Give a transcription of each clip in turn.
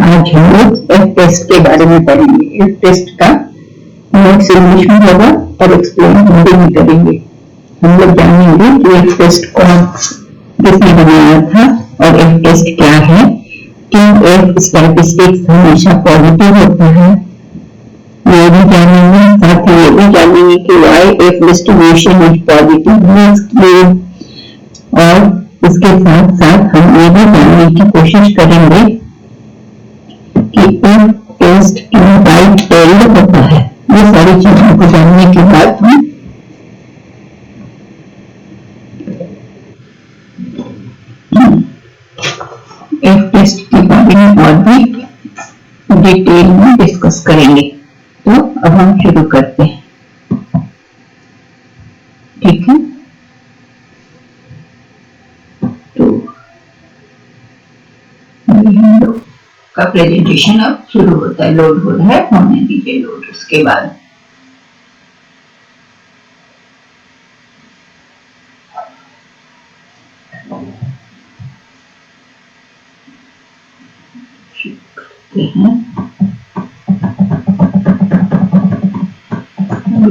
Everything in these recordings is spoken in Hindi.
आज हम लोग एफ टेस्ट के बारे में पढ़ेंगे। एफ टेस्ट का नोट्स इंग्लिश में होगा और एक्सप्लेन हिंदी में करेंगे। हम लोग जानेंगे कि एफ टेस्ट कौन किसने बनाया था और एफ टेस्ट क्या है, क्यों एफ स्टैटिस्टिक्स हमेशा पॉजिटिव होता है, ये भी जानेंगे। साथ ही ये भी जानेंगे कि why F distribution is positive, और इसके साथ साथ हम ये भी जानने की कोशिश करेंगे कि एफ टेस्ट क्यों राइट टेल्ड होता है। ये सारी चीजों को जानने के बाद हम एफ टेस्ट के बारे में और भी डिटेल में डिस्कस करेंगे। तो अब हम शुरू करते हैं, ठीक है। तो हम लोग का प्रेजेंटेशन अब शुरू होता है, लोड हो रहा है, होने दीजिए लोड। उसके बाद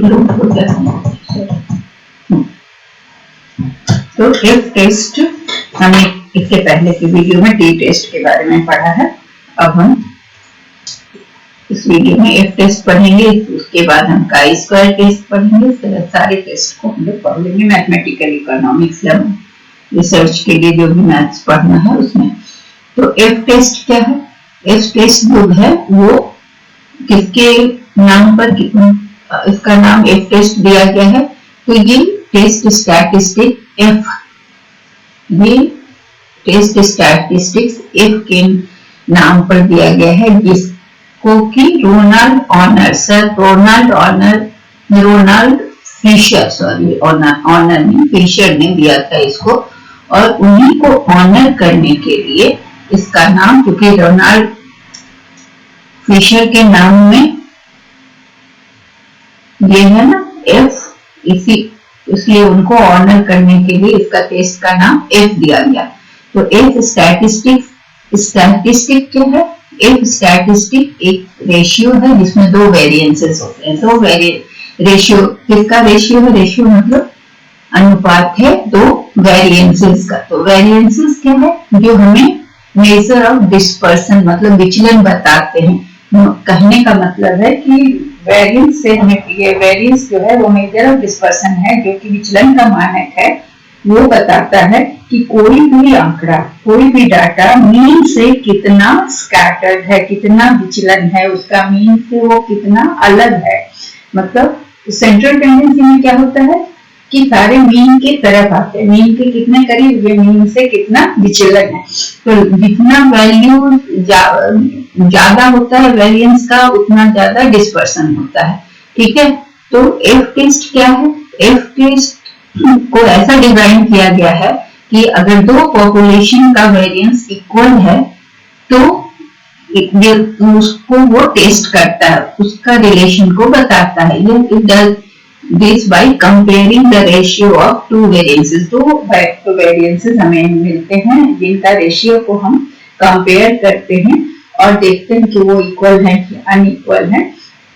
लोड हो जाता है। तो एफ टेस्ट हमने इससे पहले की वीडियो में टी टेस्ट के बारे में पढ़ा है। अब हम इस वीडियो में एफ टेस्ट पढ़ेंगे, उसके बाद हम काई स्क्वायर टेस्ट पढ़ेंगे। सारे टेस्ट को हम लोग पढ़ लेंगे मैथमेटिकल इकोनॉमिक्स या रिसर्च के लिए जो भी मैथ्स पढ़ना है उसमें। तो एफ टेस्ट क्या है? एफ टेस्ट जो है वो किसके नाम पर, इसका नाम एफ टेस्ट दिया गया है। तो ये टेस्ट स्टैटिस्टिक एफ, ये टेस्ट स्टैटिस्टिक्स एफ के नाम पर दिया गया है, जिसको कि Ronald honour, sir Ronald Fisher, sorry honour नहीं, फिशर ने दिया था इसको। और उन्हीं को ऑनर करने के लिए इसका नाम, क्योंकि रोनाल्ड फिशर के नाम में ये है ना एफ, इसलिए उनको ऑनर करने के लिए इसका टेस्ट का नाम एफ दिया गया। तो एफ स्टैटिस्टिक क्या है? एफ स्टैटिस्टिक एक रेशियो है जिसमें दो वेरिएंसेस होते हैं। दो रेशियो, किसका रेशियो है? रेशियो मतलब अनुपात है दो वेरिएंसेस का। तो वेरिएंसेस क्या है? जो हमें मेजर ऑफ डिस्पर्सन मतलब विचलन बताते हैं। कहने का मतलब है कि वेरिएंस से हमें, ये वेरिएंस जो है वो मेजर ऑफ डिस्पर्सन है, जो कि विचलन का मानक है। वो बताता है कि कोई भी आंकड़ा, कोई भी डाटा मीन से कितना स्कैटर्ड है, कितना विचलन है, उसका मीन से वो कितना अलग है। मतलब सेंट्रल टेंडेंसी में क्या होता है कि सारे मीन के तरफ आते हैं, मीन के कितने करीब, ये मीन से कितना विचलन है। तो जितना वैल्यू ज्यादा होता है वेरिएंस का, उतना ज्यादा डिस्पर्सन होता है, ठीक है। तो एफ टेस्ट क्या है? एफ टेस्ट को ऐसा डिजाइन किया गया है कि अगर दो पॉपुलेशन का वेरिएंस इक्वल है तो उसको वो टेस्ट करता है, उसका रिलेशन को बताता है। ये it does this by comparing the ratio of two variances. दो वेरिएंसेस हमें मिलते हैं जिनका रेशियो को हम कंपेयर करते हैं और देखते हैं कि वो इक्वल है कि अनइक्वल है।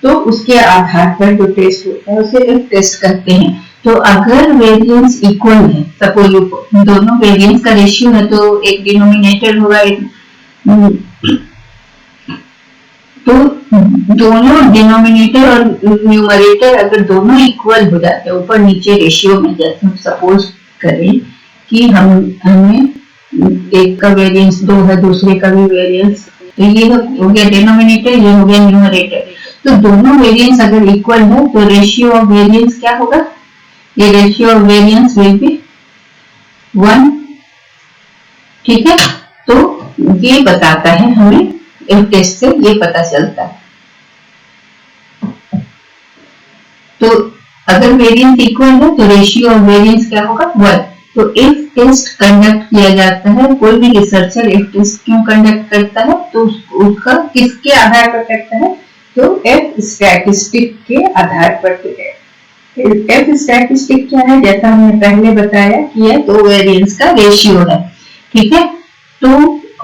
तो उसके आधार पर जो टेस्ट होता है उसे एफ टेस्ट करते हैं। तो अगर वेरिएंस इक्वल है, सपोज दोनों वेरिएंस का रेशियो है, तो एक डिनोमिनेटर होगा, तो दोनों डिनोमिनेटर और न्यूमरेटर अगर दोनों इक्वल हो जाते हैं ऊपर नीचे रेशियो में, जैसे हम सपोज करें कि हमें एक का वेरिएंस 2 है, दूसरे का भी वेरिएंस, तो ये हो गया डिनोमिनेटर, ये हो गया न्यूमरेटर। तो दोनों वेरिएंस अगर इक्वल है तो रेशियो ऑफ वेरिएंस क्या होगा? ये ratio of variance will be 1, ठीक है। तो ये बताता है हमें, एफ टेस्ट से ये पता चलता है। तो अगर वेरिएंस इक्वल है तो रेशियो ऑफ वेरिएंस क्या होगा? 1। तो एफ टेस्ट कंडक्ट किया जाता है। कोई भी रिसर्चर एफ टेस्ट क्यों कंडक्ट करता है? तो उसका किसके आधार पर करता है? तो एफ स्टैटिस्टिक के आधार पर। एफ स्टैटिस्टिक क्या है? जैसा हमने पहले बताया कि यह दो वेरिएंस का रेशियो है, ठीक है। तो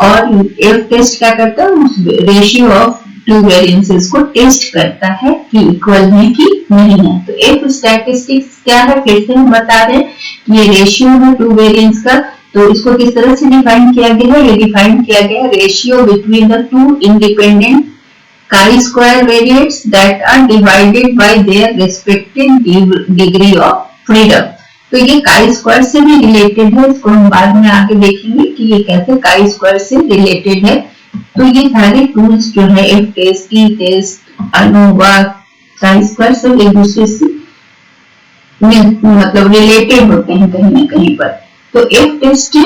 और एफ टेस्ट क्या करता है, उस रेशियो ऑफ टू वेरिएंसेस को टेस्ट करता है कि इक्वल है कि नहीं है। तो एफ स्टैटिस्टिक्स क्या है, फिर से हम बता रहे हैं कि ये रेशियो है टू वेरिएंस का। तो इसको किस तरह से डिफाइन किया गया है, ये डिफाइन किया गया है ratio between the two independent chi-square variates that are divided by their respective degree of freedom। तो ये chi-square से भी रिलेटेड है, इसको हम बाद में आगे देखेंगे कि ये कैसे chi-square से रिलेटेड है। तो ये सारे टूल्स जो है F test, T test, ANOVA, chi-square सब एक दूसरे से मतलब रिलेटेड होते हैं कहीं ना कहीं पर। तो एफ टेस्ट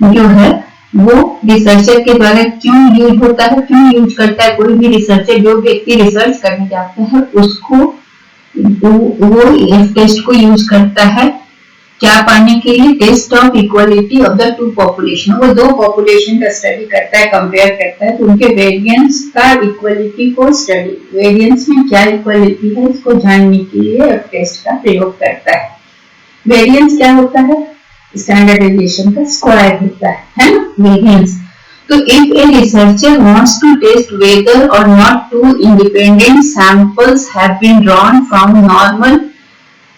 जो है वो रिसर्चर के द्वारा क्यों यूज होता है, क्यों यूज करता है कोई भी रिसर्चर, जो व्यक्ति रिसर्च करने जाता है उसको वो एफ टेस्ट को यूज करता है क्या पाने के लिए, test of equality of the two population. वो दो पॉपुलेशन का स्टडी करता है, कंपेयर करता है, तो उनके वेरिएंस का इक्वालिटी को स्टडी, वेरिएंस में क्या इक्वालिटी है इसको जानने के लिए एफ टेस्ट का प्रयोग करता है। वेरिएंस क्या होता है, स्टैंडर्ड डेविएशन का स्क्वायर होता है ना, वेरिएंस। तो if a researcher wants to test whether or not two independent samples have been drawn from normal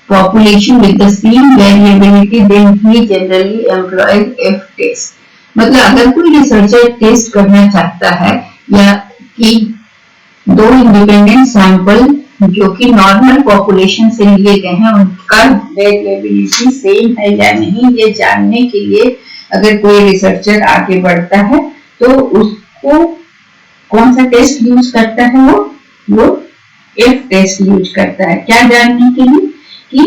population with the same variability, then he generally employs F test। मतलब अगर कोई रिसर्चर टेस्ट करना चाहता है या कि दो इंडिपेंडेंट सैंपल जो कि नॉर्मल पॉपुलेशन से लिए गए हैं उनका वेरिएबिलिटी सेम है या नहीं, ये जानने के लिए अगर कोई रिसर्चर आगे बढ़ता है तो उसको कौन सा टेस्ट यूज करता है, वो एफ टेस्ट यूज करता है। क्या जानने के लिए कि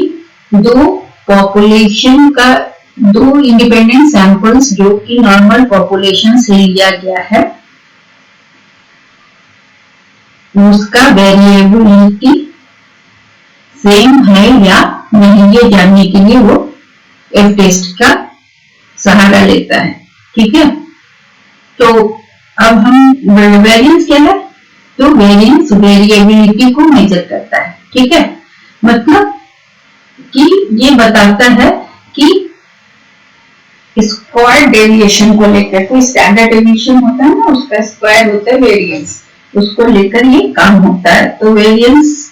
दो पॉपुलेशन का, दो इंडिपेंडेंट सैंपल्स जो कि नॉर्मल पॉपुलेशन से लिया गया है उसका वेरिएबिलिटी सेम है या नहीं, ये जानने के लिए वो एफ टेस्ट का सहारा लेता है। ठीक है, तो अब हम वेरिएंस क्या है, तो वेरिएंस वेरिएबिलिटी को मेजर करता है। ठीक है, मतलब कि ये बताता है कि स्क्वायर डेविएशन को लेकर, कोई स्टैंडर्ड डेविएशन होता है ना, उसका स्क्वायर होता है वेरिएंस, उसको लेकर ये काम होता है। तो वेरिएंस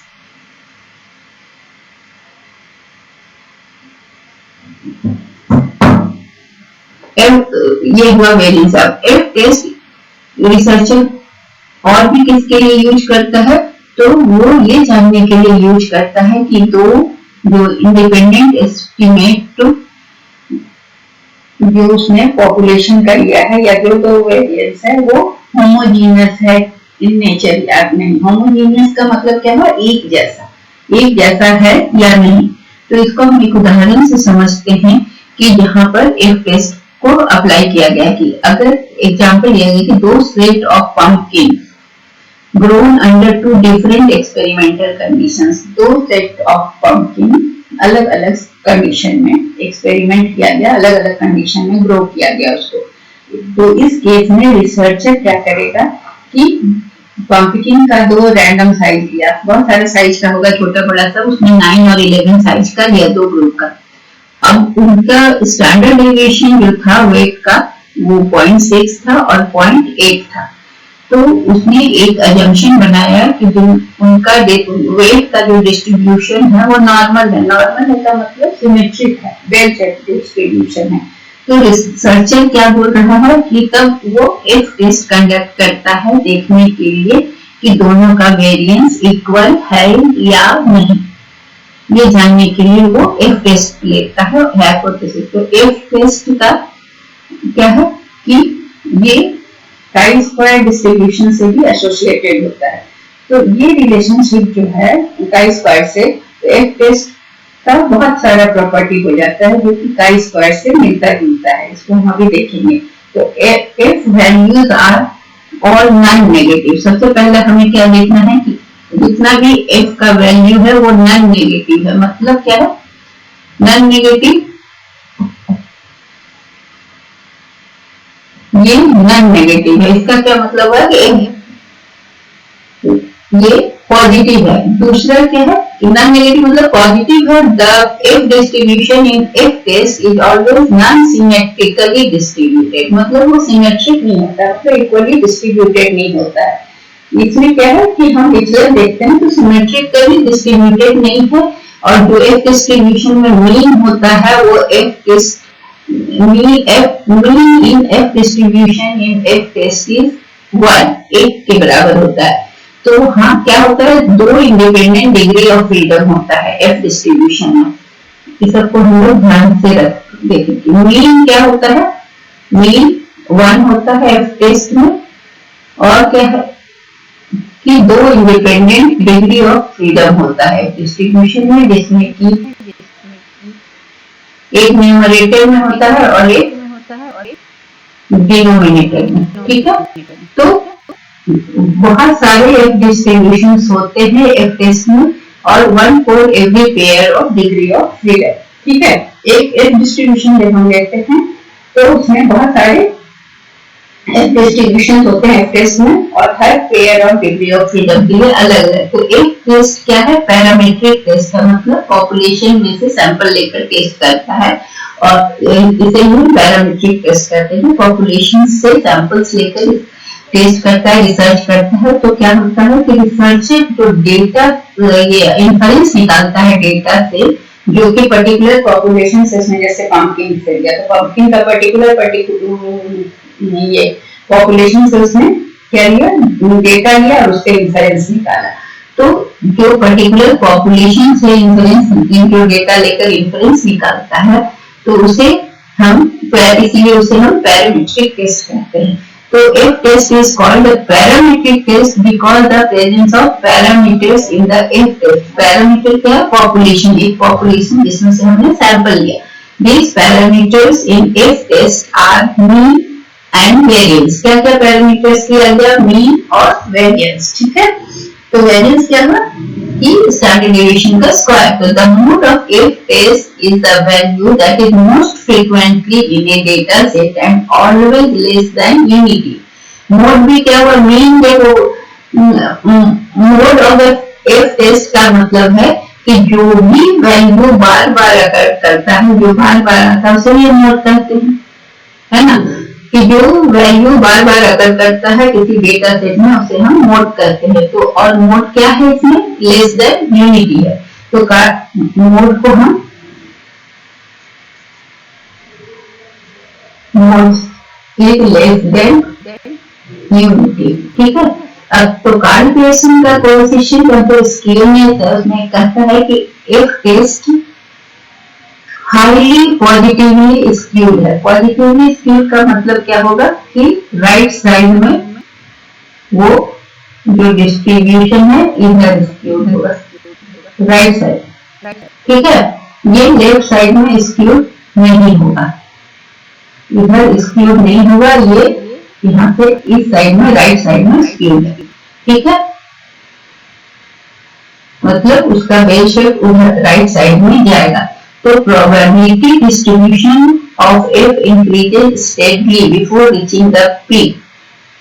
ये हुआ वेरिएंस। अब एफ टेस्ट रिसर्चर और भी किसके लिए यूज करता है, तो वो ये जानने के लिए यूज करता है कि दो जो इंडिपेंडेंट एस्टिमेट जो उसने पॉपुलेशन का लिया है या जो दो वेरिएंस है वो होमोजीनियस है इन नेचर या नहीं। होमोजीनियस का मतलब क्या है, एक जैसा है या नहीं। तो इसको हम एक उदाहरण से समझते हैं कि यहाँ पर एफ टेस्ट को अप्लाई किया गया कि अगर एग्जांपल लिया गया कि दो set of pumpkin grown under two different experimental conditions, दो सेट ऑफ पंपकिन अलग अलग कंडीशन में एक्सपेरिमेंट किया गया, अलग अलग कंडीशन में ग्रो किया गया उसको। तो इस केस में रिसर्चर क्या करेगा कि पंपकिन का दो रैंडम साइज लिया, बहुत सारे साइज का होगा, छोटा बड़ा सब, उसने 9 और 11 साइज का लिया दो ग्रुप का। अब उनका स्टैंडर्ड डेविएशन जो था वेट का वो 0.6 था और 0.8 था। तो उसने एक अजम्पशन बनाया कि जो उनका वेट का जो डिस्ट्रीब्यूशन है वो नॉर्मल है। नॉर्मल है का मतलब सिमेट्रिक है, वेल सेट डिस्ट्रीब्यूशन है। तो रिसर्चर क्या बोल रहा है कि तब वो एफ टेस्ट कंडक्ट करता है देखने के लिए कि दोनों का वेरिएंस इक्वल है या नहीं, ये जानने के लिए वो एफ टेस्ट लेता है हाइपोथेसिस। तो एफ टेस्ट का क्या है कि ये chi स्क्वायर डिस्ट्रीब्यूशन से भी एसोसिएटेड होता है। तो ये रिलेशनशिप जो है chi स्क्वायर से, तो एफ टेस्ट का बहुत सारा प्रॉपर्टी हो जाता है जो कि chi स्क्वायर से मिलता जुलता है, इसको हम अभी देखेंगे। तो F values are all non negative. सबसे पहले हमें क्या देखना है कि जितना भी एफ का वैल्यू है वो नॉन नेगेटिव है। मतलब क्या है नॉन नेगेटिव, ये नॉन नेगेटिव है। इसका क्या मतलब है कि ये पॉजिटिव है। दूसरा क्या है नॉन नेगेटिव मतलब पॉजिटिव है, the F distribution in F test is always non symmetrically distributed, मतलब वो सिमेट्रिक नहीं होता, मतलब इक्वली डिस्ट्रीब्यूटेड नहीं होता है। इसमें क्या है कि हम विचलन देखते हैं तो सिमेट्रिकली डिस्ट्रीब्यूटेड नहीं है, और जो एफ डिस्ट्रीब्यूशन में मीन होता है वो mean in F distribution in F test is 1, 1 के बराबर होता है। तो हाँ क्या होता है, 2 इंडिपेंडेंट डिग्री ऑफ फ्रीडम होता है एफ डिस्ट्रीब्यूशन में, इस सबको हम लोग ध्यान से देखेंगे। मीन क्या होता है, मीन 1 होता है एफ टेस्ट में, और क्या है कि 2 इंडिपेंडेंट डिग्री ऑफ फ्रीडम होता है डिस्ट्रीब्यूशन में, जिसमें कि एक न्यूमरेटर में होता है और एक डिनोमिनेटर में, ठीक है। तो बहुत सारे एफ डिस्ट्रीब्यूशन होते हैं एफ टेस्ट में, और 1 for every pair of degree of freedom, ठीक है। एक एफ डिस्ट्रीब्यूशन जब हम लेते हैं तो उसमें बहुत सारे एफ डिस्ट्रीब्यूशन होते हैं एफ टेस्ट में, और हर pair of degree of freedom के लिए अलग अलग। तो एक टेस्ट क्या है, पैरामीट्रिक टेस्ट है, मतलब पॉपुलेशन में से सैंपल लेकर टेस्ट करता है, और इसे हम पैरामीट्रिक टेस्ट कहते हैं। पॉपुलेशन से सैंपल्स लेकर टेस्ट करता है, रिसर्च करता है। तो क्या होता है कि रिसर्चर जो डेटा ये इन्फरेंस निकालता है डेटा से, जो कि पर्टिकुलर पॉपुलेशन से, उसमें जैसे पंपकिन से लिया तो पंपकिन का पर्टिकुलर ये पॉपुलेशन से उसने क्या लिया, डेटा लिया और उससे इन्फरेंस निकाला। तो जो पर्टिकुलर पॉपुलेशन से इन्फरेंस, जो डेटा लेकर इन्फरेंस निकालता है, तो उसे हम इसीलिए उसे हम पैरामीट्रिक टेस्ट कहते हैं। तो F test is called a parametric test because the presence of parameters in the F test। Parameter क्या है, पॉपुलेशन, एक पॉपुलेशन जिसमें से हमने सैंपल लिया। These parameters in F test are mean and variance। क्या क्या पैरामीटर्स किया गया, मीन और वेरिएंस, ठीक है। तो वेरिएंस क्या हुआ कि स्टैंडर्ड डेविएशन का स्क्वायर। तो the mode of F test is the value that is most frequently in a data set and always less than unity. Mode भी क्या हुआ, मीन देखो, मोड ऑफ एफ टेस्ट का मतलब है कि जो भी वैल्यू बार बार अगर करता है, जो बार बार आता है उसे ये मोड कहते हैं, है ना। कि जो वैल्यू बार बार अगर करता है किसी डेटा सेट में उसे हम मोड कहते हैं। तो और मोड क्या है इसमें, लेस देन यूनिटी है। तो मोड को हम मोड एक लेस देन यूनिटी, ठीक है। अब तो कार्ल पियर्सन का कोएफिशिएंट जो स्केलनेस है उसमें कहता है कि एक टेस्ट हाईली पॉजिटिवली स्क्यूड है। पॉजिटिवली स्क्यूड का मतलब क्या होगा कि राइट साइड में वो जो डिस्ट्रीब्यूशन है इधर स्क्यूड होगा, राइट साइड, ठीक है। ये लेफ्ट साइड में स्क्यूड नहीं होगा, इधर स्क्यूड नहीं होगा, ये यहाँ से इस साइड में राइट साइड में स्क्यूड है, ठीक है। मतलब उसका बेल शेप उधर राइट साइड में जाएगा। तो probability distribution of F increases steadily before reaching the peak।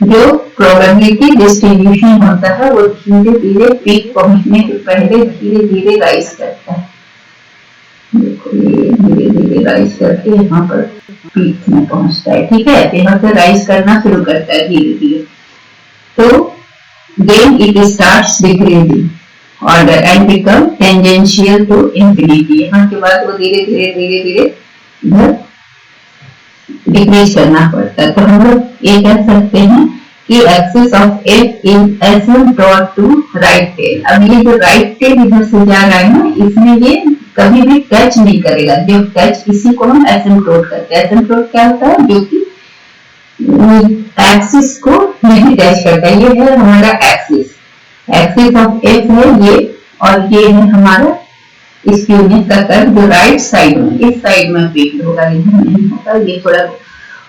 जो probability distribution होता है वो धीरे धीरे पीक पहुंचने से पहले धीरे धीरे राइज करता है। देखो ये धीरे धीरे राइज करके यहाँ पर पीक में पहुंचता है, ठीक है। यहाँ से राइज करना शुरू करता है धीरे धीरे। तो then it starts decreasing order and become tangential to infinity। यहाँ के बाद वो धीरे धीरे इधर डिक्रीज करना पड़ता है। तो हम लोग ये कह सकते हैं कि axis of F is asymptote to right tail. अब ये जो राइट टेल इधर से जा रहा है ना, इसमें ये कभी भी टच नहीं करेगा। जो टच, इसी को हम एसिम्प्टोट करते हैं। एसिम्प्टोट क्या होता है, जो कि एक्सिस को नहीं टच करता। ये है हमारा एक्सिस, एक्सिस ऑफ एफ है ये, और ये है हमारा स्क्यूनेस का कर्व जो राइट साइड में, इस साइड में फिक्स होगा, इधर नहीं होगा। ये थोड़ा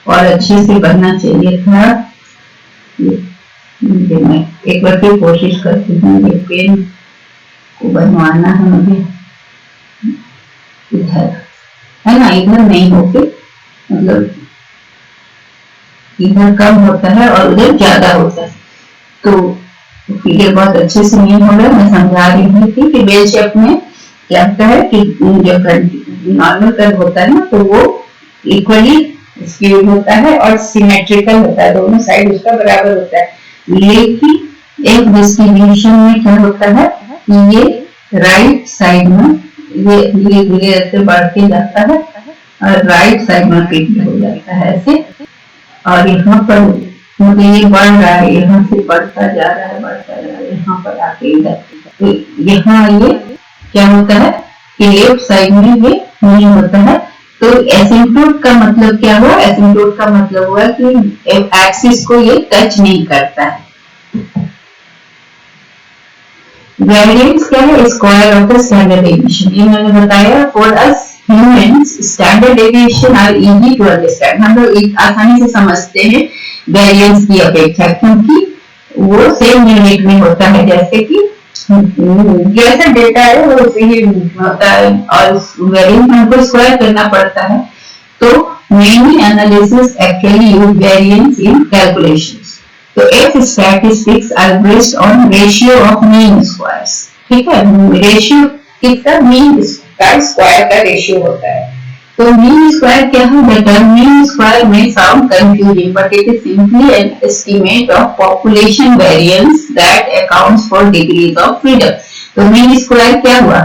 और अच्छे से बनना चाहिए था। मैं एक बार फिर कोशिश करती हूँ, ये पेन को बनवाना है मुझे इधर, है ना। इधर नहीं होके मतलब इधर कम होता है और उधर ज्यादा होता है। तो फिगर बहुत अच्छे से नहीं हो रहा, मैं समझा रही थी कि बेल शेप में क्या होता है कि जब नॉर्मल कर्व होता है ना तो वो इक्वली स्क्यूड होता है और सिमेट्रिकल होता है, दोनों साइड उसका बराबर होता है। लेकिन एक डिस्ट्रीब्यूशन में क्या होता है कि ये राइट साइड में ये धीरे धीरे ऐसे बढ़ते जाता है और राइट साइड में फिट हो जाता है ऐसे, और यहाँ पर मुझे ये बढ़ रहा है, यहाँ से बढ़ता जा रहा है, बढ़ता जा रहा है, यहाँ पर आके इधर, तो यहाँ ये क्या होता है कि लेफ्ट साइड में ये नहीं होता है। तो एसिम्प्टोट का मतलब क्या हुआ? एसिम्प्टोट का मतलब हुआ कि एक्सिस को ये टच नहीं करता है। वेरिएंस क्या है? Square of the standard deviation. ये मैंने बताया for us humans standard deviation are easy to understand. हम लोग आसानी से समझते हैं वेरिएंस की अपेक्षा, क्योंकि वो सेम यूनिट में होता है, जैसे कि जैसा डेटा है वो उसे ही होता है, और वेरिएंस में हमको स्क्वायर करना पड़ता है। तो many analysis actually use variance in calculations. तो F statistics are based on ratio of mean squares. ठीक है, रेशियो कितना? मीन का स्क्वायर का रेशियो होता है। तो मीन स्क्वायर क्या है? The term mean square may sound confusing, but it is simply an estimate of population variance that accounts for degrees of freedom. तो मीन स्क्वायर क्या हुआ?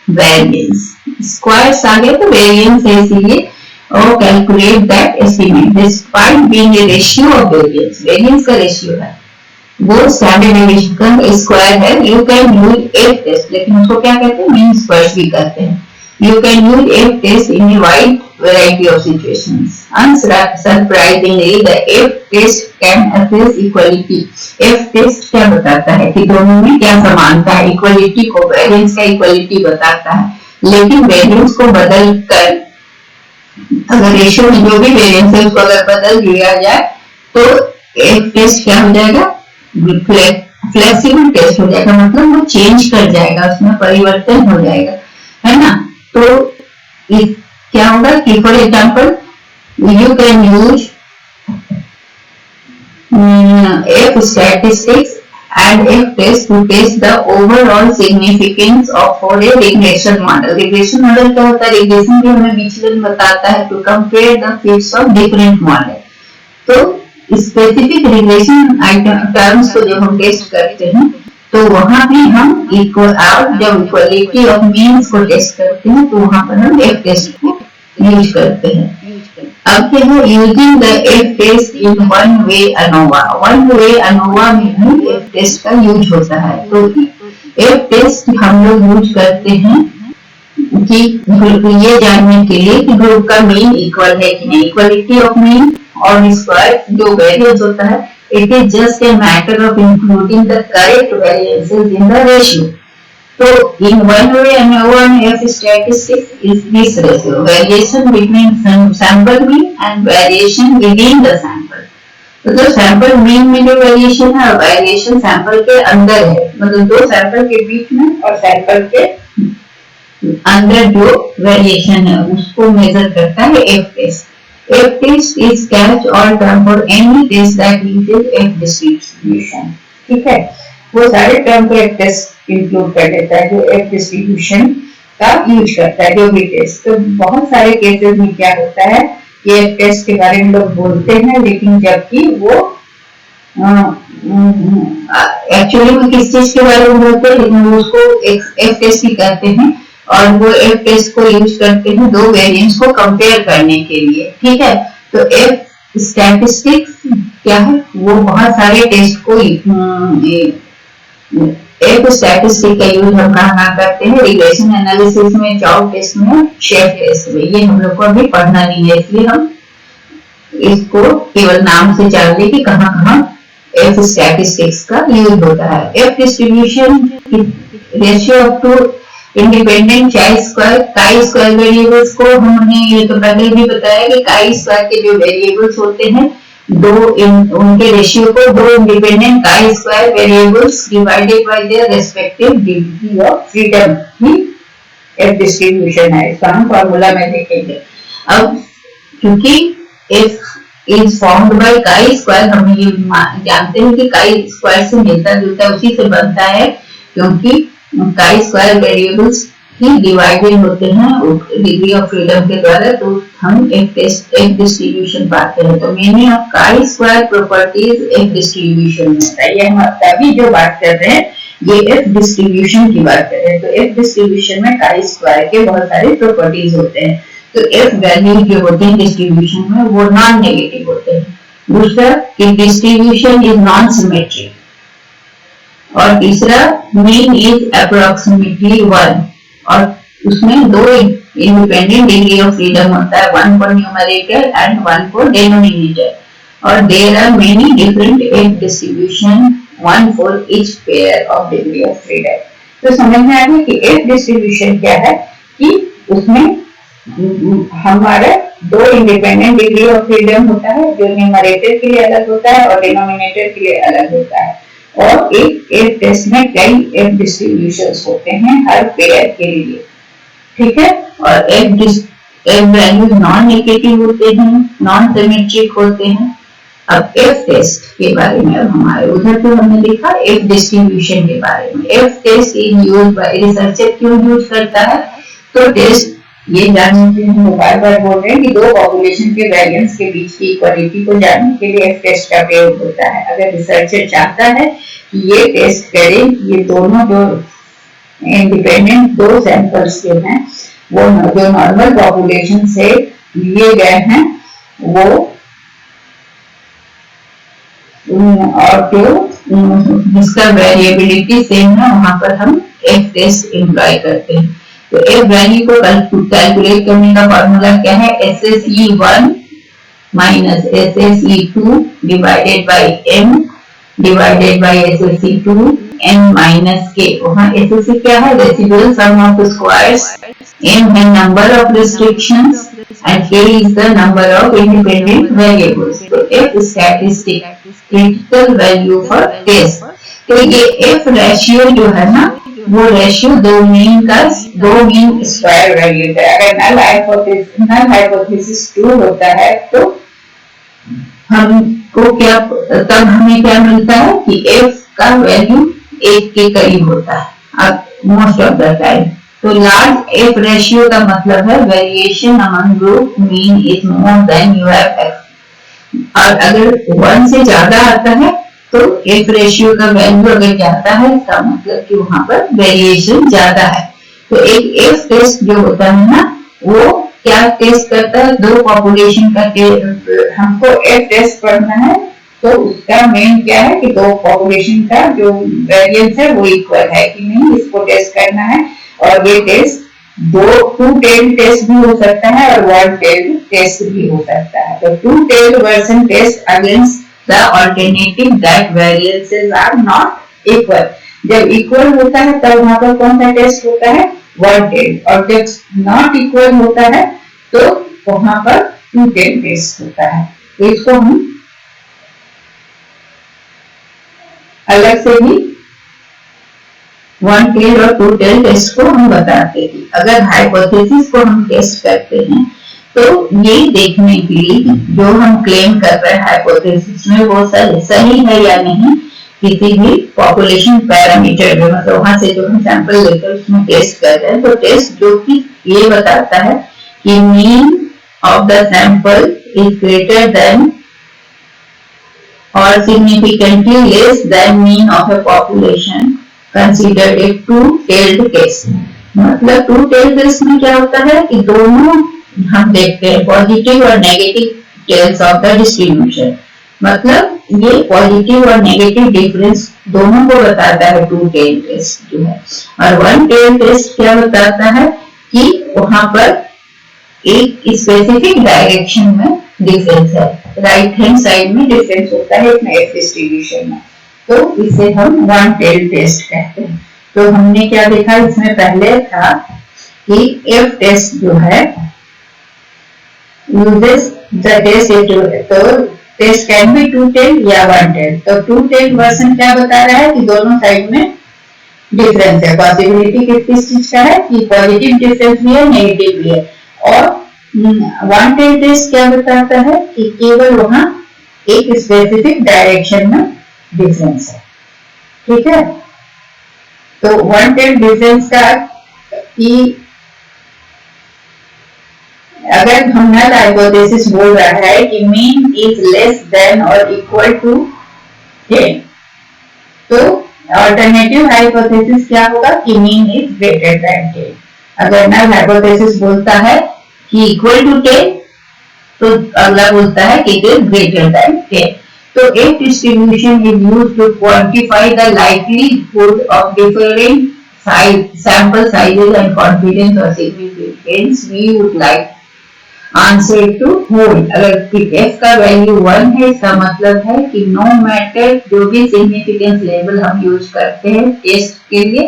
वेरिएंस। स्क्वायर्स आ गए तो वेरिएंस है, इसीलिए और calculate that estimate despite being a ratio of variance. Variance का रेशियो है, वो स्टैंडर्ड डेविएशन का स्क्वायर है। You can use F test, लेकिन उसको क्या कहते हैं? मीन स्क्वायर भी कहते हैं। You can use F test in a wide variety of situations. Unsurprisingly, the F test can assess equality. F test क्या बताता है कि दोनों में क्या समानता है? इक्वलिटी को, वेरिएंस का इक्वलिटी बताता है। लेकिन वेरिएंस को बदल कर, अगर रेशियो में जो भी वेरिएंस है उसको अगर बदल दिया जाए तो F टेस्ट क्या हो जाएगा? फ्लेक्सिबल टेस्ट हो जाएगा, मतलब वो चेंज कर जाएगा, उसमें परिवर्तन हो जाएगा, है ना? तो क्या होगा कि for example you can use F statistics and F test to test the overall significance of for a regression model. Regression model क्या होता है? रिग्रेशन भी हमें विचलन बताता है to compare the fits of different model. तो स्पेसिफिक रिग्रेशन टर्म्स को जब हम टेस्ट करते हैं तो वहां भी हम इक्वल, और जब इक्वलिटी ऑफ मीन्स को टेस्ट करते हैं तो वहां पर हम एफ टेस्ट को यूज करते हैं। अब क्या है? Using the F test in one way ANOVA. One way ANOVA में भी एफ टेस्ट का यूज होता है। तो एफ टेस्ट हम लोग यूज करते हैं कि ये जानने के लिए कि ग्रुप का मीन इक्वल है कि नहीं। इक्वलिटी ऑफ मीन और स्क्वायर जो वेरिएंस होता है, it is just a matter of including the correct variances in the ratio. So in one way ANOVA and F statistics is this ratio, variation between sample mean and variation within the sample. तो जो सैंपल मीन में जो वेरिएशन है, वेरिएशन सैंपल के अंदर है, मतलब दो सैंपल के बीच में और सैंपल के अंदर जो वेरिएशन है उसको मेजर करता है F test. F test is catch all term for any test that uses F distribution. ठीक है, वो सारे टर्म को F test इंक्लूड कर देता है जो F distribution का यूज करता है, जो भी टेस्ट। तो बहुत सारे केसेस में क्या होता है कि F test के बारे में लोग बोलते हैं, लेकिन जबकि वो एक्चुअली वो किस चीज के बारे में बोलते हैं, लेकिन वो उसको F test ही कहते हैं, और वो एफ टेस्ट को यूज करते हैं दो वेरिएंट्स को कंपेयर करने के लिए। ठीक है, तो एफ स्टैटिस्टिक्स क्या है? वो बहुत सारे टेस्ट को, एफ स्टैटिस्टिक का यूज हम कहाँ करते हैं? रिग्रेशन एनालिसिस में, चॉप टेस्ट में, शेफ टेस्ट में। ये हम लोग को अभी पढ़ना नहीं है, इसलिए हम इसको केवल नाम से जान लें कि कहाँ कहाँ एफ स्टैटिस्टिक्स का यूज होता है। F distribution ratio of two independent chi square variables को हमने ये तो पहले भी बताया कि काई स्क्वायर के जो वेरिएबल्स होते हैं उनके रेशियो को दो independent chi square variables divided by their respective degree of freedom he F distribution है। इसका हम फॉर्मूला में देखेंगे। अब क्योंकि F is formed by chi square. हम ये जानते हैं कि काई स्क्वायर से मिलता जुलता उसी से बनता है, क्योंकि काई स्क्वायर वेरिएबल्स ही डिवाइडेड होते हैं डिग्री ऑफ फ्रीडम के द्वारा, तो हम एक डिस्ट्रीब्यूशन पाते हैं। तो meaning of chi square properties एक डिस्ट्रीब्यूशन होता है। ये हम अभी जो बात कर रहे हैं ये एफ डिस्ट्रीब्यूशन की बात कर रहे हैं। तो एफ डिस्ट्रीब्यूशन में काई स्क्वायर के बहुत सारे प्रॉपर्टीज होते हैं। तो एफ वैल्यू जो होते हैं डिस्ट्रीब्यूशन में वो नॉन नेगेटिव होते हैं। दूसरा कि डिस्ट्रीब्यूशन इज नॉन सिमेट्रिक, और तीसरा मीन इज अप्रोक्सीमेटली 1, और उसमें दो इंडिपेंडेंट डिग्री ऑफ फ्रीडम होता है, one for numerator and one for denominator, और there are many different F distribution, one for each pair of degree of freedom. तो समझ में आ गया कि एफ डिस्ट्रीब्यूशन क्या है, कि उसमें हमारा दो इंडिपेंडेंट डिग्री ऑफ फ्रीडम होता है, जो न्यूमरेटर के लिए अलग होता है और डिनोमिनेटर के लिए अलग होता है, और एक टेस्ट में कई एफ डिस्ट्रीब्यूशंस होते हैं हर पेयर के लिए, ठीक है। और एफ वैल्यू नॉन नेगेटिव होते हैं, नॉन सिमेट्रिक होते हैं। अब एफ टेस्ट के बारे में, अब हमारे उधर तो हमने देखा एफ डिस्ट्रीब्यूशन के बारे में। F test is used by researcher, क्यों यूज करता है? तो टेस्ट ये जानने के लिए हम बार बार बोल रहे हैं कि दो पॉपुलेशन के वेरिएंस के बीच की इक्वालिटी को जानने के लिए एफ टेस्ट का प्रयोग होता है। अगर रिसर्चर चाहता है कि ये टेस्ट करें, ये दोनों जो इंडिपेंडेंट दो सैंपल्स जो हैं वो जो नॉर्मल पॉपुलेशन से लिए गए हैं वो और जो जिसका वेरिएबिलिटी सेम है वहां पर हम एफ टेस्ट एम्प्लॉय करते हैं। तो एफ वैल्यू को कैलकुलेट करने का फॉर्मूला क्या है? SSE1 minus SSE2 divided by m divided by SSE2 n minus k। वहाँ SSE क्या है? Residual sum of squares, m है number of restrictions and k is the number of independent variables। तो f statistic critical value for test. तो ये f रेशियो जो है ना, वो रेशियो दो मीन स्क्वायर वैल्यू है। अगर नल हाइपोथेसिस ट्रू होता है तो हमको क्या, तब हमें क्या मिलता है कि f का वैल्यू 1 के करीब होता है मोस्ट ऑफ द टाइम। तो लार्ज एफ रेशियो का मतलब है variation among group mean is more than you have x. और अगर 1 से ज्यादा आता है तो एफ रेशियो का वैल्यू अगर जाता है इसका मतलब कि वहां पर वेरिएशन ज्यादा है। तो एक एफ टेस्ट जो होता है ना, वो क्या टेस्ट करता है? दो पॉपुलेशन का हमको एफ टेस्ट करना है, तो उसका मेन क्या है कि दो पॉपुलेशन का जो वेरिएंस है वो इक्वल है कि नहीं, इसको टेस्ट करना है। और ये टेस्ट टू टेल टेस्ट भी हो सकता है और वन टेल टेस्ट भी हो सकता है। तो two tail version test against the alternative that variances are not equal. जब इक्वल होता है तब वहां पर कौन सा टेस्ट होता है? One tail. और जब नॉट इक्वल होता है तो वहां पर टू टेल टेस्ट होता है। तो इसको हम अलग से भी वन टेल और टू टेल टेस्ट को हम बताते हैं। अगर हाइपोथेसिस को हम टेस्ट करते हैं तो ये देखने के लिए जो हम क्लेम कर रहे हैं हाइपोथेसिस में वो सही है या नहीं, किसी भी पॉपुलेशन पैरामीटर में, मतलब वहां से जो हम सैंपल लेकर उसमें टेस्ट कर रहे हैं, तो टेस्ट जो कि ये बताता है कि mean of the sample is greater than और significantly less than mean of a population considered a two-tailed case। मतलब two-tailed case में क्या होता है कि दोनों हम देखते हैं पॉजिटिव और negative tails of the distribution. मतलब ये पॉजिटिव और नेगेटिव डिफरेंस दोनों को बताता है टू टेल टेस्ट जो है। और वन टेल टेस्ट क्या बताता है कि वहां पर एक स्पेसिफिक डायरेक्शन में डिफरेंस है, राइट हैंड साइड में डिफरेंस होता है इसमें एफ डिस्ट्रीब्यूशन में, तो इसे हम वन टेल टेस्ट कहते हैं। तो हमने क्या देखा इसमें पहले था कि एफ टेस्ट जो है uses the test तो test can be two tail या वन टेल। तो टू टेल वर्जन क्या बता रहा है कि दोनों साइड में डिफरेंस है। पॉसिबिलिटी किस चीज का है कि पॉजिटिव डिफरेंस भी है, नेगेटिव भी है। और वन टेल टेस्ट क्या बताता है कि केवल वहां एक स्पेसिफिक डायरेक्शन में डिफरेंस है, ठीक है। तो वन टेल डिफरेंस का कि अगर हम नल हाइपोथेसिस बोल रहा है कि मीन इज लेस देन और इक्वल टू 10, तो ऑल्टरनेटिव हाइपोथेसिस क्या होगा कि मीन इज ग्रेटर देन 10। अगर नल हाइपोथेसिस बोलता है कि इक्वल टू 10, तो अगला बोलता है कि इट इज ग्रेटर देन 10। तो एक distribution is used to quantify the likelihood of different sample sizes and confidence or significance we would like answer to hold. अगर f का वैल्यू 1 है, इसका मतलब है कि नो मैटर जो भी सिग्निफिकेंस लेवल हम यूज करते हैं टेस्ट के लिए,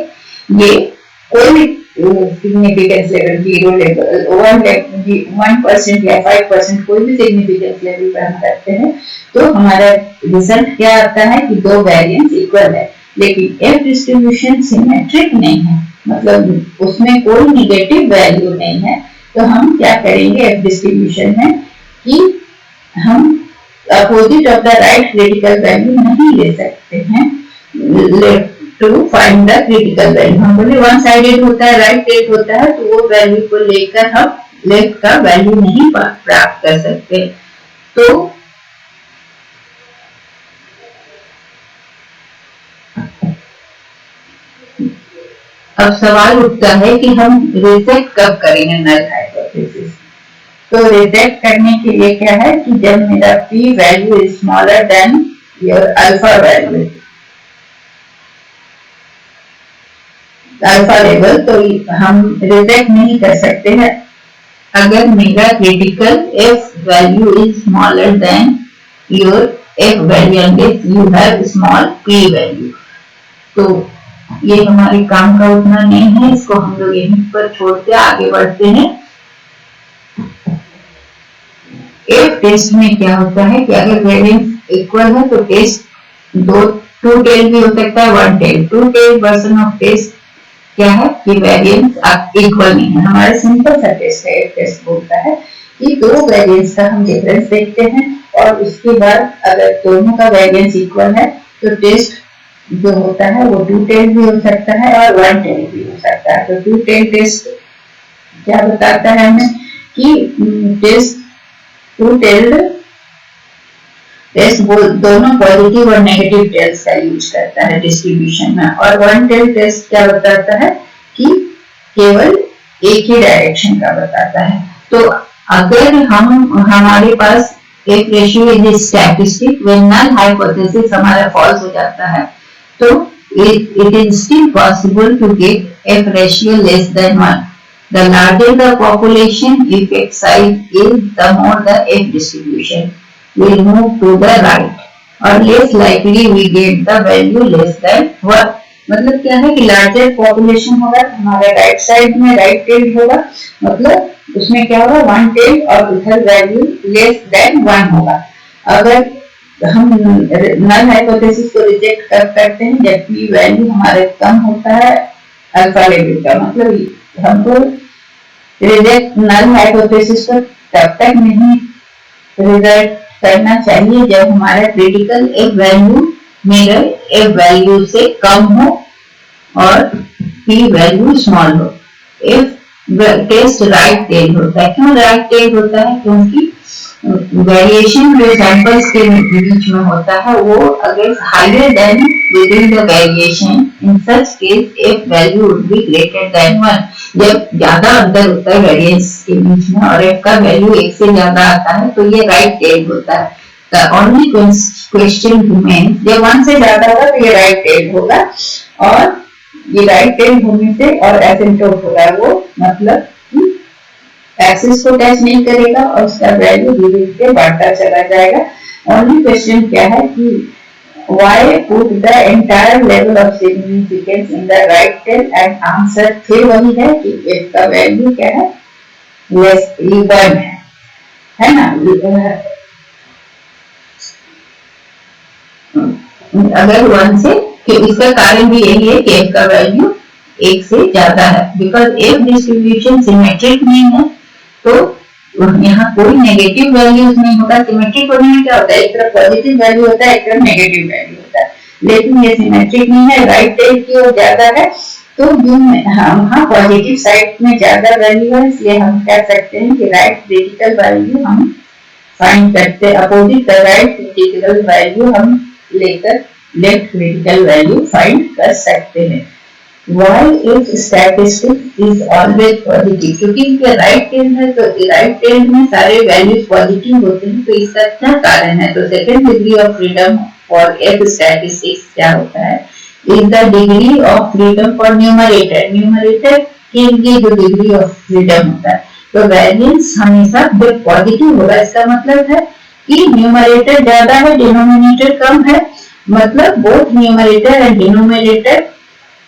ये कोई भी सिग्निफिकेंस लेवल 0 लेवल 1% या 5% कोई भी सिग्निफिकेंस लेवल पर हम करते हैं, तो हमारा रिजल्ट क्या आता है कि दो वेरिएंस इक्वल है। लेकिन एफ डिस्ट्रीब्यूशन सिमेट्रिक नहीं है, मतलब उसमें कोई निगेटिव वैल्यू नहीं है, तो हम क्या करेंगे एफ डिस्ट्रीब्यूशन में कि हम opposite of the right critical value नहीं ले सकते हैं to find the critical value. हम बोले वन साइडेड होता है, राइट टेड होता है, तो वो वैल्यू को लेकर हम लेफ्ट का वैल्यू नहीं प्राप्त कर सकते। तो अब सवाल उठता है कि हम रिजेक्ट कब करेंगे नल हाइपोथेसिस। तो रिजेक्ट करने के लिए क्या है कि जब मेरा p value is smaller than your alpha value, alpha level, तो हम रिजेक्ट नहीं कर सकते हैं अगर मेरा critical f value is smaller than your f value and you have small p value. तो ये हमारे काम का उतना नहीं है, इसको हम लोग यहीं पर छोड़ते आगे बढ़ते हैं। एक टेस्ट में क्या होता है कि अगर वेरिएंस इक्वल है तो टेस्ट टू टेल भी हो सकता है, one tail. Two tail version of test क्या है कि वेरिएंस इक्वल नहीं है। हमारा सिंपल सा टेस्ट है, एक टेस्ट बोलता है कि दो वेरिएंस का हम डिफरेंस देखते हैं और उसके बाद अगर दोनों का वेरिएंस इक्वल है तो टेस्ट जो होता है वो टू टेल भी हो सकता है और वन टेल भी हो सकता है। तो टू टेल टेस्ट क्या बताता है हमें कि टेस्ट टू टेल टेस्ट दोनों पॉजिटिव और नेगेटिव टेल्स का यूज करता है डिस्ट्रीब्यूशन में। और वन टेल टेस्ट क्या बताता है कि केवल एक ही डायरेक्शन का बताता है। तो अगर हमारे पास एक ratio is statistic when null hypothesis हमारा फॉल्स हो जाता है, तो it is still possible to get f ratio less than 1. The larger the population effect size is, the more the f distribution will move to the right, or less likely we get the value less than 1. मतलब क्या है कि larger population होगा हमारे राइट साइड में राइट टेल होगा, मतलब उसमें क्या होगा वन टेल और उधर वैल्यू लेस देन 1 होगा। अगर हम नल हाइपोथेसिस को रिजेक्ट करते हैं जब p वैल्यू हमारे कम होता है अल्फा लेवल का, मतलब हमको रिजेक्ट नल हाइपोथेसिस को तब तक नहीं रिजेक्ट करना चाहिए जब हमारा क्रिटिकल f वैल्यू मेरे f वैल्यू से कम हो और p वैल्यू स्मॉल हो। f टेस्ट राइट टेल होता है। क्यों राइट टेल होता है? क्योंकि वेरिएशन जो सैंपल्स के बीच में होता है वो अगर higher than within the variation, in such case F value would be greater than 1। जब ज्यादा अंतर होता है वेरिएंस के बीच में और एफ का वैल्यू 1 से ज्यादा आता है तो ये राइट टेल होता है। द ओनली क्वेश्चन रिमेन्स, जब 1 से ज्यादा होगा तो ये राइट टेल होगा, और ये राइट टेल होने से और एसिम्प्टोट होगा, वो मतलब एक्सिस को टच नहीं करेगा और उसका वैल्यू धीरे धीरे बढ़ता चला जाएगा। ओनली क्वेश्चन क्या है कि why put the entire level of significance in the right tail, and answer फिर वही है कि f का वैल्यू क्या है लेस 1 है ना। अगर 1 से, इसका कारण भी यही है कि f का वैल्यू 1 से ज्यादा है, बिकॉज f डिस्ट्रीब्यूशन सिमेट्रिक नहीं है, तो यहाँ कोई नेगेटिव वैल्यूज नहीं होगा। सिमेट्रिक होने में क्या होता है, एक तरफ पॉजिटिव वैल्यू होता है, एक तरफ नेगेटिव वैल्यू होता है, लेकिन ये सिमेट्रिक नहीं है, राइट टेल की ओर ज्यादा है, तो हाँ पॉजिटिव साइड में ज्यादा वैल्यू है, इसलिए हम कह सकते हैं कि राइट क्रिटिकल वैल्यू हम फाइंड करते, opposite the right critical value हम लेकर लेफ्ट क्रिटिकल वैल्यू फाइंड कर सकते हैं। Why if statistic is always positive? क्योंकि ये राइट टेल है, तो राइट टेल में सारे वैल्यूज पॉजिटिव होते हैं, तो इसका क्या कारण है? तो second degree of freedom for F statistics क्या होता है, is the degree of freedom for numerator. Numerator के लिए जो डिग्री ऑफ फ्रीडम होता है, तो वेरिएंस हमेशा पॉजिटिव होगा। इसका मतलब है कि न्यूमरेटर ज्यादा है, डिनोमिनेटर कम है, मतलब both numerator and denominator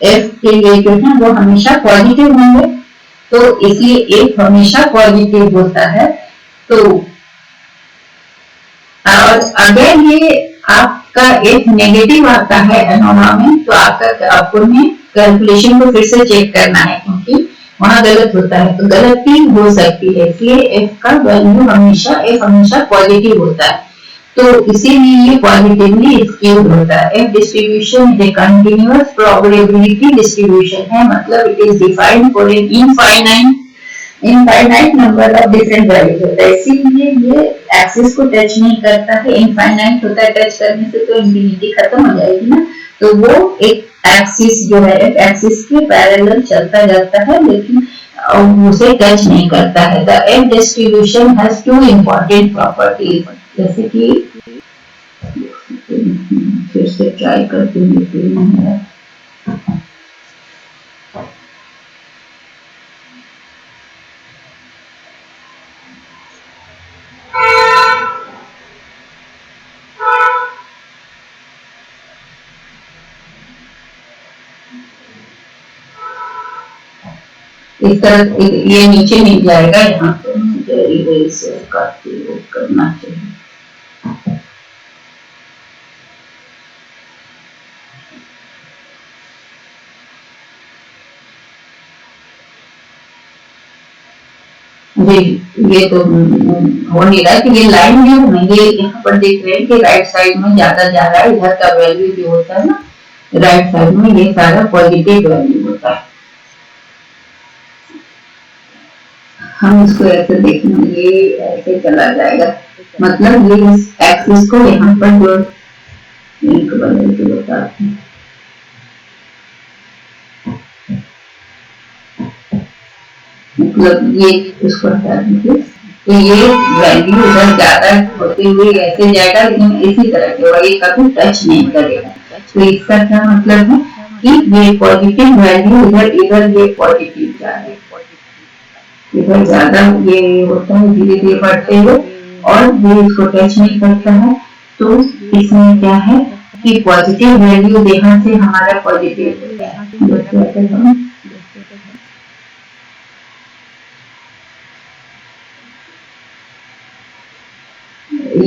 F के लिए जो है वो हमेशा पॉजिटिव होंगे, तो इसलिए एफ हमेशा पॉजिटिव होता है। तो और अगर ये आपका एफ नेगेटिव आता है एनोवा में, तो आपको कैलकुलेशन को फिर से चेक करना है, क्योंकि वहां गलत होता है, तो गलती हो सकती है, इसलिए एफ का वैल्यू हमेशा पॉजिटिव होता है, तो इसीलिए ये पॉजिटिवली स्क्यूड होता है। F distribution is a continuous probability distribution है, मतलब it is defined for an infinite number of different values होता है, इसीलिए ये एक्सिस को टच नहीं करता है। इनफाइनाइट होता है, टच करने से तो इंफिनिटी खत्म हो जाएगी ना, तो वो एक एक्सिस जो है एफ एक्सिस के पैरेलल चलता जाता है, लेकिन उसे टच नहीं करता है। The F distribution has two important properties, जैसे कि फिर से ट्राई करते हैं, इस तरह ये नीचे नहीं जाएगा, यहाँ पे मुझे इरेज करना चाहिए। ये तो हो नहीं रहा कि ये लाइन जो है ये यहाँ पर देख रहे हैं कि राइट साइड में ज्यादा जा रहा है, इधर का वैल्यू जो होता है ना राइट साइड में, ये सारा पॉजिटिव वैल्यू होता है। हम इसको ऐसे देखेंगे, ये ऐसे चला जाएगा, मतलब ये इस एक्सिस को यहाँ पर जो लिंक बदल के बताते हैं, मतलब ये उसको हटा दीजिए, तो ये वैल्यू इधर ज्यादा होते हुए ऐसे जाएगा, लेकिन इसी तरह के होगा, ये कभी टच नहीं करेगा। तो इसका क्या मतलब है कि ये पॉजिटिव वैल्यू इधर ये पॉजिटिव जा रहा है, इधर ज्यादा ये होता है धीरे धीरे बढ़ते हुए, और ये इसको टच नहीं करता है। तो इसमें क्या है कि पॉजिटिव वैल्यू यहाँ से हमारा पॉजिटिव होता है,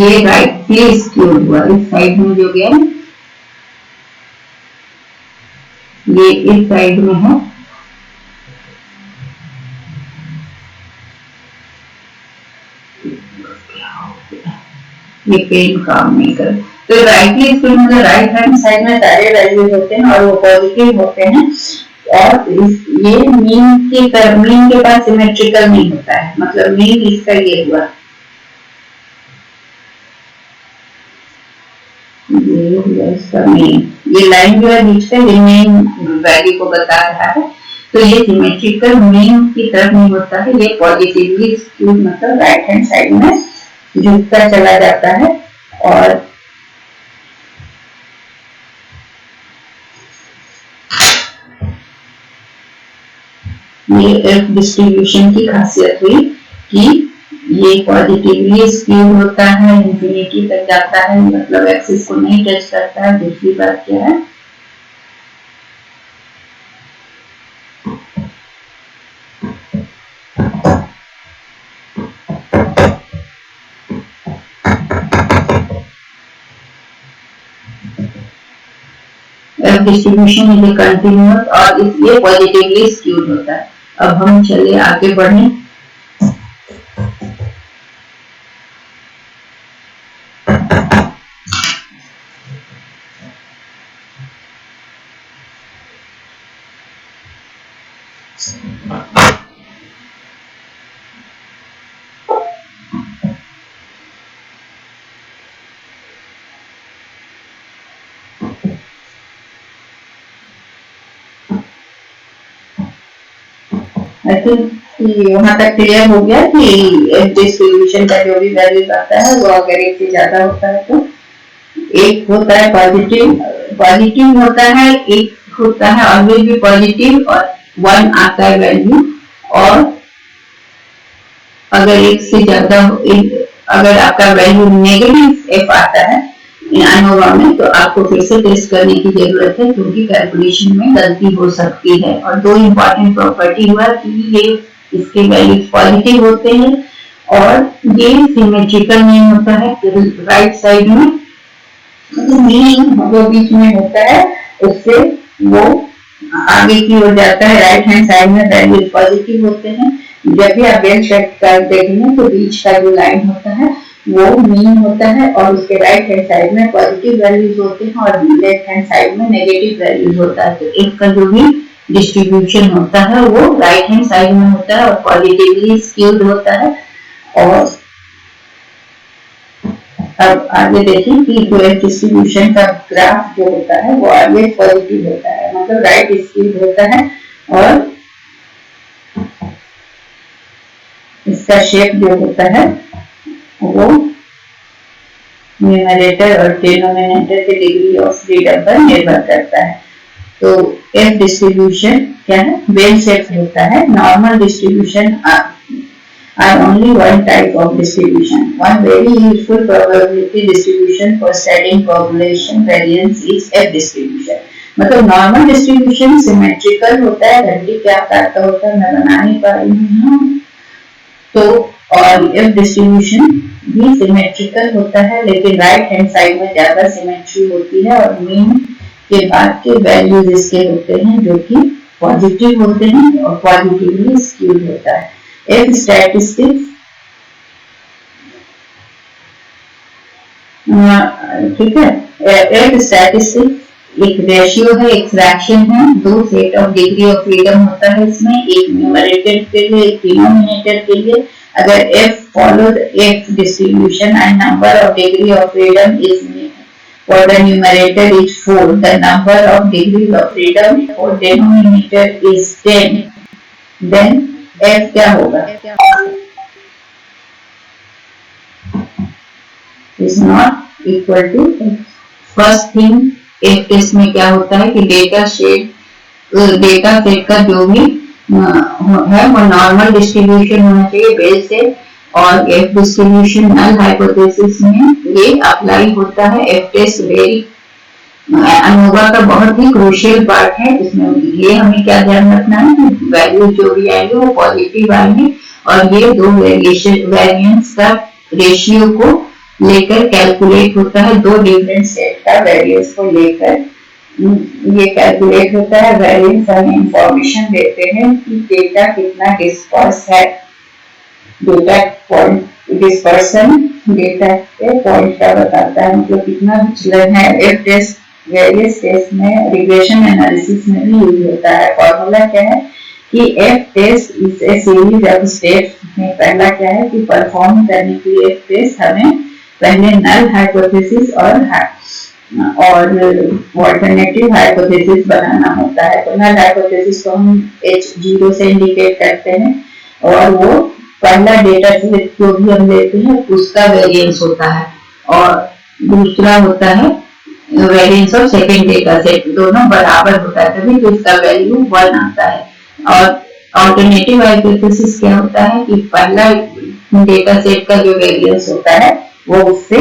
ये राइटली स्क्यूड हुआ, इस साइड में जो गया ये इस साइड में है, ये पेन काम नहीं कर, तो राइटली स्क्यूड मतलब राइट हैंड साइड में सारे वैल्यूज होते हैं और वो पॉजिटिव होते हैं, और ये मीन के पास सिमेट्रिकल नहीं होता है, मतलब मीन इसका ये हुआ, ये लाइन जो है बीच में मेन वैल्यू को बता रहा है, तो ये सिमेट्रिकल मीन की तरफ नहीं होता है, ये पॉजिटिवली स्क्यूड मतलब राइट हैंड साइड में झुकता चला जाता है। और ये एफ डिस्ट्रीब्यूशन की खासियत हुई कि ये पॉजिटिवली स्क्यूड होता है, इंफिनिटी तक जाता है, मतलब एक्सिस को नहीं टच करता है। दूसरी बात क्या है, एफ डिस्ट्रीब्यूशन इज कंटिन्यूअस और इसलिए पॉजिटिवली स्क्यूड होता है। अब हम चले आगे बढ़े, आई थिंक वहां तक क्लियर हो गया कि एफ डिस्ट्रीब्यूशन का जो भी वैल्यू आता है वो अगर एक से ज्यादा होता है तो एक होता है पॉजिटिव, पॉजिटिव होता है, एक होता है ऑलवेज भी पॉजिटिव और 1 आता है वैल्यू। और अगर एक से ज्यादा अगर आपका वैल्यू नेगेटिव एफ आता है ANOVA में तो आपको फिर से टेस्ट करने की जरूरत है, क्योंकि कैलकुलेशन में गलती हो सकती है। और दो इंपॉर्टेंट प्रॉपर्टी हुआ कि ये इसके वैल्यूज पॉजिटिव होते हैं और ये सिमेट्रिकल नहीं होता है राइट साइड में, मीन जो बीच में होता है उससे वो आगे की ओर जाता है, राइट हैंड साइड में वैल्यूज पॉजिटिव होते हैं। जब भी आप बेल शेप का देखेंगे तो बीच का जो लाइन होता है वो मीन होता है और उसके राइट हैंड साइड में पॉजिटिव वैल्यूज होते हैं और लेफ्ट हैंड साइड में नेगेटिव वैल्यूज होता है। तो एक का जो भी डिस्ट्रीब्यूशन होता है वो राइट हैंड साइड में होता है और पॉजिटिवली स्क्यूड होता है। और अब आगे देखें कि जो डिस्ट्रीब्यूशन का ग्राफ जो होता है वो आगे पॉजिटिव होता है, मतलब राइट स्क्यूड होता है और इसका शेप जो होता है वो न्यूमरेटर और डिनोमिनेटर के डिग्री ऑफ फ्रीडम पर निर्भर करता है। तो एफ डिस्ट्रीब्यूशन क्या है? बेल शेप होता है। Normal distribution are only one type of distribution. One very useful probability distribution for studying population variance is F distribution. मतलब नॉर्मल डिस्ट्रीब्यूशन सिमेट्रिकल होता है, घंटी क्या करता होता है मैं बना नहीं पा रही हूँ। तो और एफ डिस्ट्रीब्यूशन भी सिमेट्रिकल होता है, लेकिन राइट हैंड साइड में ज्यादा सिमेट्री होती है और मीन के बाद के वैल्यूज इसके होते हैं जो कि पॉजिटिव होते हैं और पॉजिटिवली स्क्यूड होता है। एफ स्टैटिस्टिक्स ठीक है, एफ स्टैटिस्टिक्स एक रेशियो है, एक फ्रैक्शन है, दो set of degree of freedom होता है इसमें, एक न्यूमरेटर के लिए एक डिनोमिनेटर के लिए। अगर F followed F distribution and number of degree of freedom is for the numerator is 4, the number of degrees of freedom for denominator is 10, then f क्या होगा? is not equal to first thing एक टेस्ट में क्या होता है कि डेटा सेट का जो भी है वो नॉर्मल डिस्ट्रीब्यूशन होना चाहिए बेस से, और एफ डिस्ट्रीब्यूशन नल हाइपोथेसिस में ये अप्लाई होता है। एफ टेस्ट वेरी ANOVA का बहुत ही क्रूशियल पार्ट है। इसमें ये हमें क्या ध्यान रखना है कि वैल्यू जो भी आएंगे वो पॉजिटिव आएंगे और ये दो वेरिएंस का रेशियो को लेकर कैलकुलेट होता है, दो डिफरेंट सेट का वेरिएंस को लेकर ये कैलकुलेट होता है। वेरिएंस हमें इंफॉर्मेशन देते हैं कि डेटा कितना डिस्पर्स है, डेटा पॉइंट डिस्पर्सन डेटा के पॉइंट का बताता है, मतलब कितना विचलन है। एफ टेस्ट वेरियस टेस्ट में रिग्रेशन एनालिसिस में भी यूज होता है। फॉर्मूला क्या है कि F test is a series of steps में पहला क्या है कि परफॉर्म करने के लिए एफ टेस्ट हमें पहले नल हाइपोथेसिस और अल्टरनेटिव हाइपोथेसिस बनाना होता है। तो नल हाइपोथेसिस को हम H0 से इंडिकेट करते हैं और वो पहला डेटा सेट जो भी हम लेते हैं उसका वेरिएंस होता है और दूसरा होता है variance of second data set, दोनों बराबर होता है तभी तो इसका वैल्यू 1 आता है। और अल्टरनेटिव हाइपोथेसिस क्या होता है कि पहला डेटा सेट का जो वेरिएंस होता है वो उससे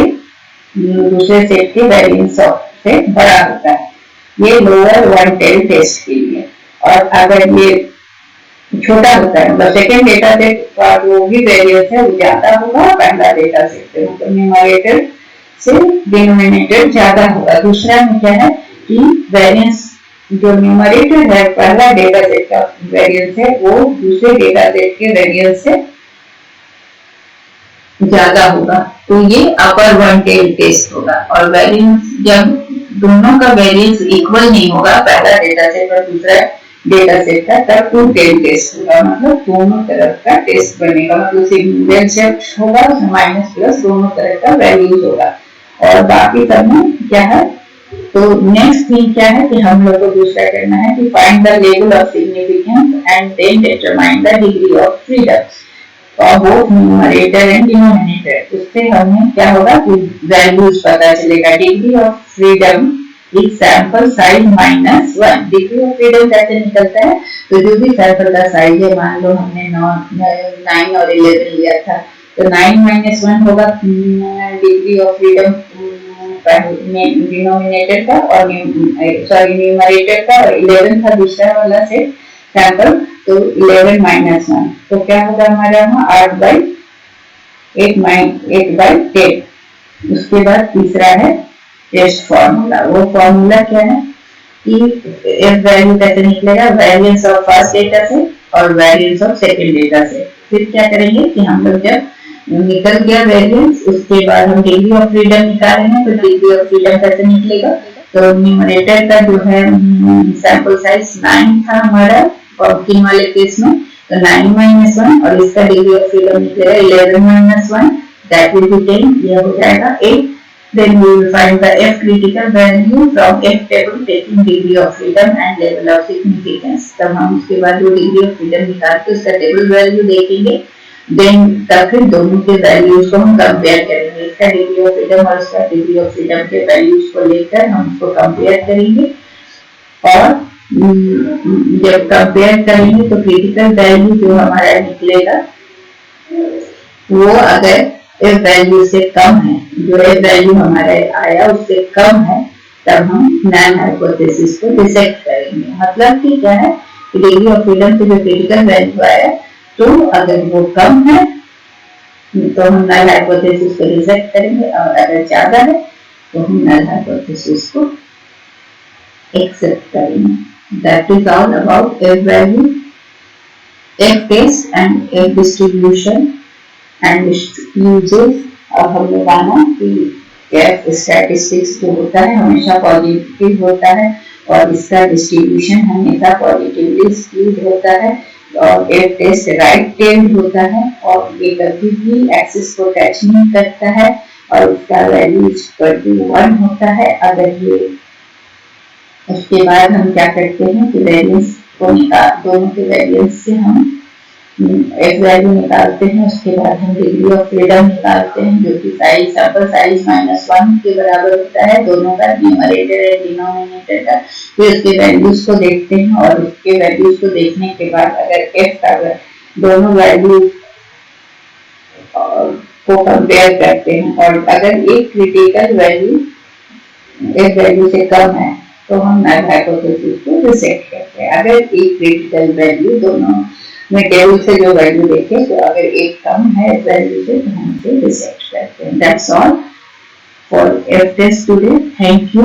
दूसरे सेट के वेरिएंस से बड़ा होता है। ये लोअर वन टेल टेस्ट के लिए। और अगर ये छोटा होता है मतलब सेकेंड डेटा सेट का जो भी वेरिएंस है वो ज्यादा होगा पहला डेटा सेट से, मतलब न्यूमरेटर से डिनोमिनेटर ज्यादा होगा। दूसरा में क्या है कि वेरिएंस जो न्यूमरेटर है पहला डेटा सेट का वेरिएंस है वो दूसरे डेटा सेट के वेरिएंस से ज्यादा होगा, तो ये अपर वन टेल टेस्ट होगा। और वेरिएंस जब दोनों का वेरिएंस इक्वल नहीं होगा पहला डेटा सेट और दूसरा डेटा सेट का, तब टू टेल टेस्ट होगा, मतलब दोनों तरफ का टेस्ट बनेगा, मतलब सिंगल सेट होगा उसमें माइनस प्लस दोनों तरफ का वैल्यूज होगा। और बाकी सब में क्या है तो नेक्स्ट थिंग क्या है कि हम लोग को दूसरा करना है कि find the level of significance and then determine the degree of freedom और बोथ न्यूमरेटर एंड डिनोमिनेटर। उससे हमें क्या होगा कि वैल्यूज पता चलेगा। Degree of freedom is sample size minus 1। Degree of freedom कैसे निकलता है, तो जो भी सैंपल का साइज है, मान लो हमने 9 और 11 लिया था, तो 9 माइनस 1 होगा डिग्री ऑफ फ्रीडम डिनोमिनेटर का और सॉरी न्यूमरेटर का, और 11 था दूसरा वाला से सैंपल, तो 11 माइनस 1 तो क्या होगा हमारा यहाँ 8/10। उसके बाद तीसरा है टेस्ट फॉर्मूला। वो फॉर्मूला क्या है कि एफ वैल्यू कैसे निकलेगा, वेरिएंस ऑफ फर्स्ट डेटा से और वेरिएंस ऑफ सेकंड डेटा से। फिर क्या करेंगे कि हम लोग जब निकल गया वेरिएंस, उसके बाद हम डिग्री ऑफ फ्रीडम निकाल रहे हैं, तो डिग्री ऑफ फ्रीडम कैसे निकलेगा, तो न्यूमरेटर का जो है सैंपल साइज 9 था हमारा पम्पकिन वाले केस में, तो 9 माइनस 1 और इसका डिग्री ऑफ फ्रीडम निकलेगा 11 माइनस 1, दैट विल बी 10, यह हो जाएगा 8। Then we will find the F critical value from F table taking degree of freedom and level of significance। तब हम उसके बाद जो डिग्री ऑफ फ्रीडम निकाल के उसका टेबल वैल्यू देखेंगे, देन तब फिर दोनों के वैल्यूज को हम कंपेयर करेंगे। इसका डिग्री ऑफ फ्रीडम और उसका डिग्री ऑफ फ्रीडम के वैल्यूज को लेकर हम उसको कंपेयर करेंगे, और जब कंपेयर करेंगे तो क्रिटिकल वैल्यू जो हमारा निकलेगा वो अगर एफ वैल्यू से कम है, जो एफ वैल्यू हमारे आया उससे कम है, तब हम नल हाइपोथेसिस को रिजेक्ट करेंगे। मतलब कि क्या है कि डिग्री ऑफ फ्रीडम से जो क्रिटिकल वैल्यू आया, तो अगर वो कम है तो हम नल हाइपोथेसिस को रिजेक्ट करेंगे, और अगर ज्यादा है तो हम नल हाइपोथेसिस को एक्सेप्ट करेंगे। That is all about F value, F test and F distribution and uses. अब हमने जाना कि एफ स्टैटिस्टिक्स जो होता है हमेशा पॉजिटिव होता है, और इसका डिस्ट्रीब्यूशन हमेशा पॉजिटिवली स्क्यूड होता है, और एफ टेस्ट राइट टेल्ड होता है, और ये कभी भी एक्सिस को टच नहीं करता है, और उसका वैल्यू इक्वल टू 1 होता है। अगर ये उसके बाद हम क्या करते हैं कि वेरिएंस को निकाल, दोनों के वेरिएंस से हम एक वैल्यू निकालते हैं, उसके बाद हम डिग्री ऑफ फ्रीडम निकालते हैं जो कि साइज सैंपल साइज -1 के बराबर होता है, दोनों का न्यूमरेटर और डिनोमिनेटर का। फिर उसके वैल्यूज को देखते हैं, और उसके वैल्यूज को देखने के बाद अगर एफ का दोनों वैल्यू को कंपेयर करते हैं, और अगर एक क्रिटिकल वैल्यू एफ वैल्यू से कम है तो हम नल हाइपोथेसिस को रिजेक्ट करते हैं। अगर एक क्रिटिकल वैल्यू दोनों में टेबल से जो वैल्यू देखे, तो अगर एक कम है वैल्यू से तो हम इसे रिजेक्ट करते हैं। That's all for F test today. Thank you.